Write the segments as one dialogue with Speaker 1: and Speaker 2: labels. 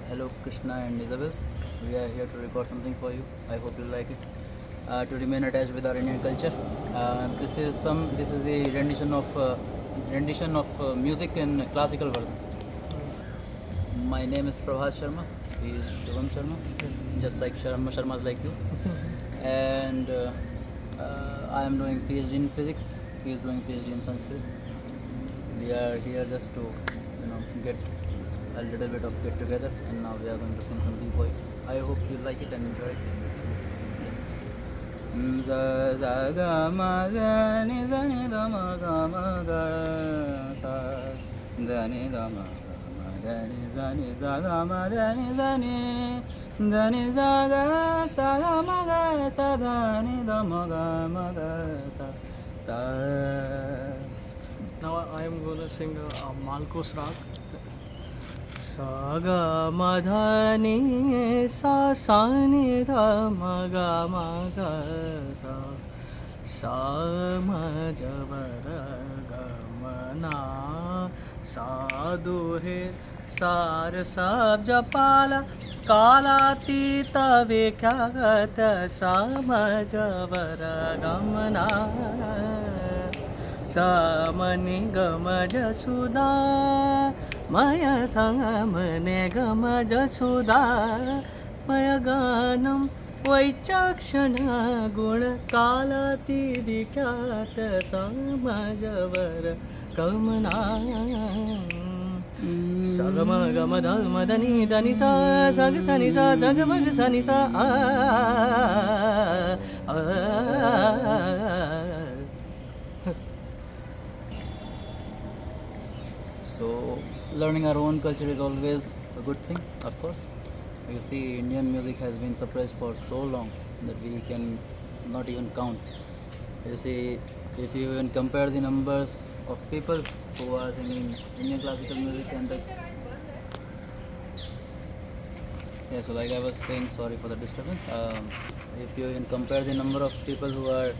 Speaker 1: Hello Krishna and Isabel. We are here to record something for you. I hope you like it. To remain attached with our Indian culture. This is the rendition of music in classical version. My name is Prabhat Sharma. He is Shubham Sharma.
Speaker 2: Yes.
Speaker 1: Just like Sharma is like you. And I am doing PhD in physics. He is doing PhD in Sanskrit. We are here just to get a little bit of get together, and now we are going to sing something for you. I hope you like it and enjoy it. Yes. Za za ga ma za ni da ma ga ma ga sa da ni da ma ga ma da ni za ga ma da ni za ga sa ga ma ga sa da ni da ma ga sa.
Speaker 2: Now I am going to sing a Malkos Rag. Sa ga ma dha ni sa ni dha ma ga sa ma ja va ra ga ma na sa do he सार सब जपाला कालातीत विख्यात समजवर गमना समनि गम जसुदा मय संगमने गम जसुदा मय गानम वैचक्षण गुण कालाती विख्यात समजवर गमना सगम गम ध मदनी धनि सा सग सनि सा जग मग सनि सा
Speaker 1: So, learning our own culture is always a good thing, of course. You see, Indian music has been suppressed for so long that we can not even count. You see, if you even compare the numbers of people who are singing Indian classical music and the so like I was saying, sorry for the disturbance. If you even compare the number of people who are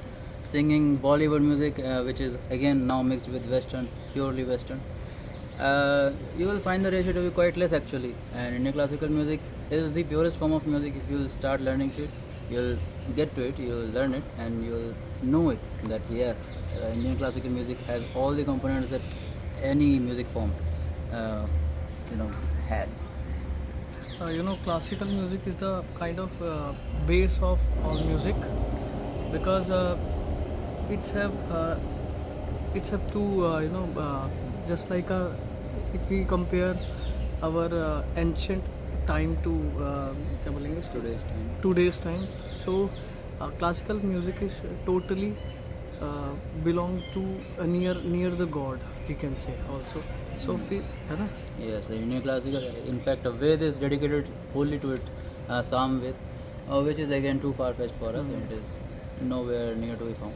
Speaker 1: singing Bollywood music, which is again now mixed with Western, purely Western, you will find the ratio to be quite less actually. And Indian classical music is the purest form of music. If you start learning to it, you'll get to it, you'll learn it, and you'll know it that Indian classical music has all the components that any music form has.
Speaker 2: Classical music is the kind of base of all music because it's have to just like if we compare our ancient time to today's time, so classical music is totally belong to near the god, we can say also. So है ना?
Speaker 1: Yes, the Indian classical, in fact, a Ved is dedicated wholly to it, Sam Ved, which is again too far-fetched for us, and it is nowhere near to be found.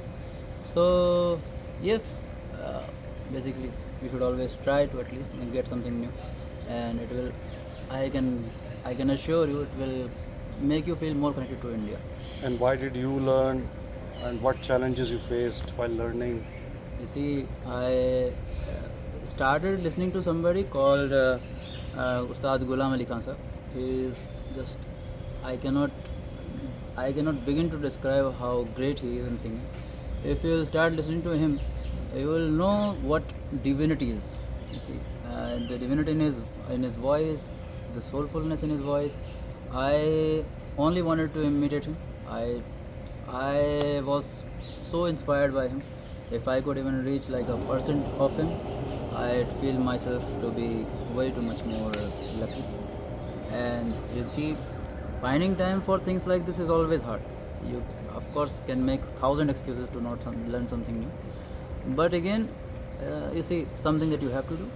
Speaker 1: So, yes, basically, we should always try to at least get something new, and it will, I can assure you, it will make you feel more connected to India.
Speaker 3: And why did you learn, and what challenges you faced while learning?
Speaker 1: You see, I started listening to somebody called Ustad Ghulam Ali Khan sir. He is just, I cannot begin to describe how great he is in singing. If you start listening to him, you will know what divinity is. You see, the divinity in his voice, the soulfulness in his voice. I only wanted to imitate him. I was so inspired by him. If I could even reach like 1% of him, I'd feel myself to be way too much more lucky. And you see, finding time for things like this is always hard. You, of course, can make 1,000 excuses to not learn something new. But again, you see, something that you have to do,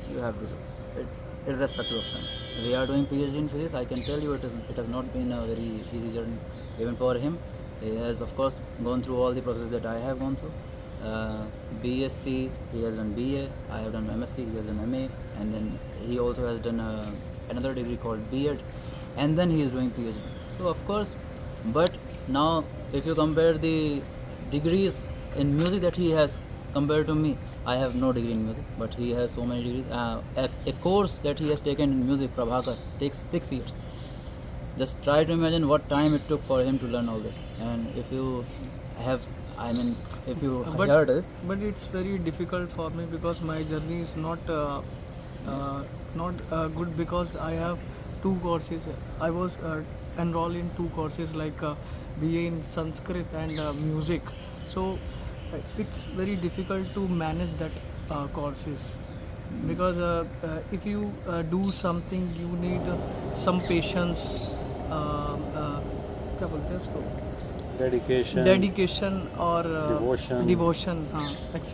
Speaker 1: irrespective of time. We are doing PhD in physics. I can tell you it has not been a very easy journey. Even for him, he has, of course, gone through all the process that I have gone through. BSc, he has done BA, I have done MSc, he has done MA, and then he also has done another degree called B.Ed, and then he is doing PhD. So of course, but now if you compare the degrees in music that he has compared to me, I have no degree in music, but he has so many degrees. A course that he has taken in music, Prabhakar, takes 6 years. Just try to imagine what time it took for him to learn all this. And if you have, I mean, if you
Speaker 2: But-
Speaker 1: heard this,
Speaker 2: But it's very difficult for me because my journey is not good because I have 2 courses. I was enrolled in 2 courses like BA in Sanskrit and music. So it's very difficult to manage that courses because if you do something, you need some patience. क्या बोलते हैं उसको? Dedication or devotion, etc.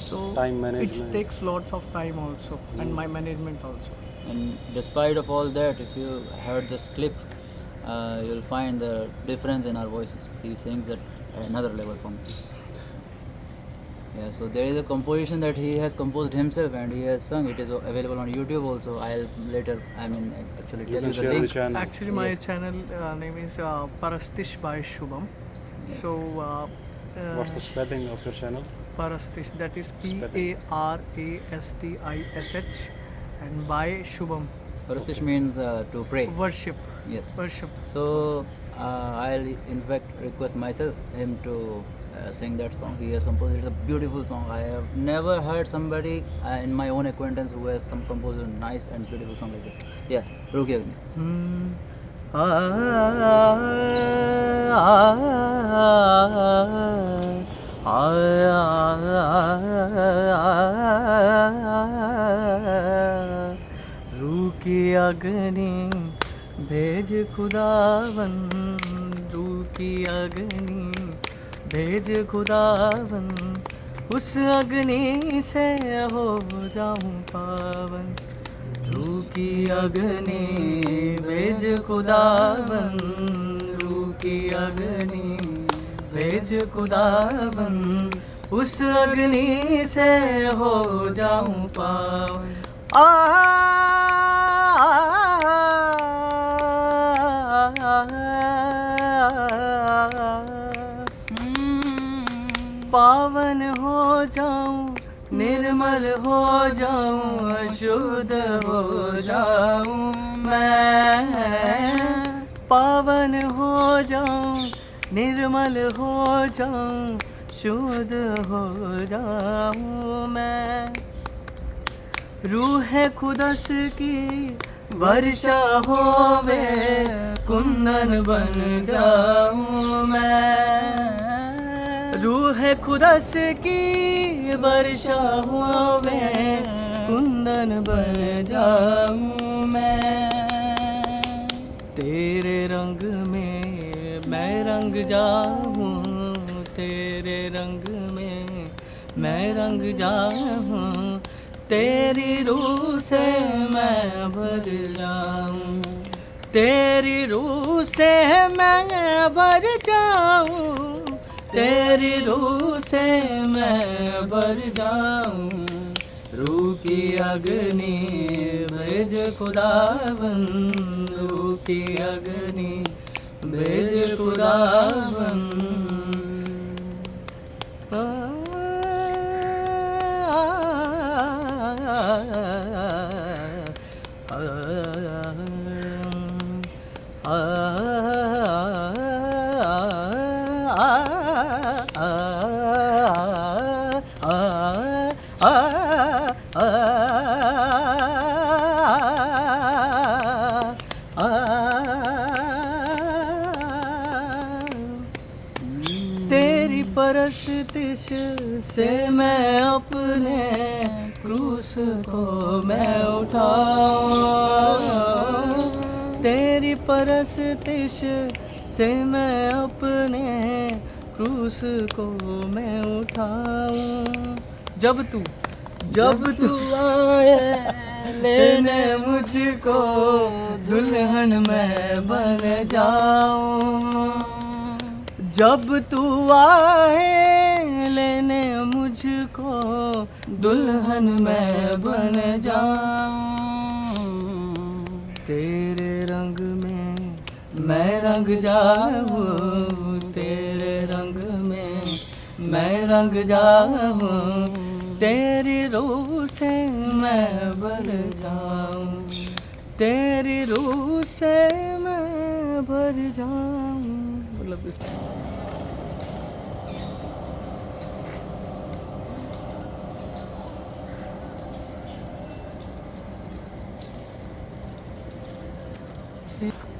Speaker 2: So
Speaker 3: Time
Speaker 2: it
Speaker 3: management.
Speaker 2: takes lots of time also, and my management also.
Speaker 1: and despite of all that, if you heard this clip, you'll find the difference in our voices. He sings at another level for me. Yeah, so there is a composition that he has composed himself and he has sung. It is available on YouTube also. I'll later, actually
Speaker 3: You
Speaker 1: tell
Speaker 3: can
Speaker 1: you the
Speaker 3: share the
Speaker 1: link.
Speaker 3: channel.
Speaker 2: Actually, my
Speaker 1: Yes.
Speaker 2: channel name is Parastish by Shubham.
Speaker 1: Yes.
Speaker 2: So
Speaker 3: What's the spelling of your channel?
Speaker 2: Parastish, that is
Speaker 3: Spelling.
Speaker 2: Parastish, and by Shubham,
Speaker 1: Parastish means to pray.
Speaker 2: worship.
Speaker 1: Yes.
Speaker 2: Worship.
Speaker 1: So I'll in fact request myself him to sing that song. He has composed. It's a beautiful song. I have never heard somebody in my own acquaintance who has composed a nice and beautiful song like this. Yeah, Ruki Agni.
Speaker 2: रूकी अग्नि भेज खुदावन, रूकी अग्नि भेज खुदावन, उस अग्नि से हो जाऊं पावन। रूकी अग्नि भेज खुदावन, रूकी अग्नि भेज खुदावन, उस अग्नि से हो जाऊं पावन। पावन हो जाऊं, निर्मल हो जाऊं, अशुद्ध हो जाऊं मैं। पावन हो जाऊं, निर्मल हो जाऊं, शुद्ध हो जाऊं मैं। रूह खुदस की वर्षा होवे, कुंदन बन जाऊं मैं। रूह खुदस की वर्षा होवे, कुंदन बन जाऊं मैं। तेरे रंग में मैं रंग जाऊं, तेरे रंग में मैं रंग जाऊं, तेरी रूह से मैं भर जाऊं, तेरी रूह से मैं भर जाऊं, तेरी रूह से मैं भर जाऊं। रूह की अग्नि भेज खुदावन, रूह की अग्नि भेज खुदावन। तेरी परस्तिश से मैं अपने क्रूस को मैं उठाऊं, तेरी परस्तिश से मैं अपने क्रूस को मैं उठाऊं। जब तू आए लेने मुझको, दुल्हन मैं बन जाऊं। जब तू आए लेने मुझको, दुल्हन मैं बन जाऊं। तेरे रंग में मैं रंग जाऊं, तेरे रंग में मैं रंग जाऊं, तेरी रूह से मैं भर जाऊं, तेरी रूह से मैं भर जाऊं, मतलब इस एक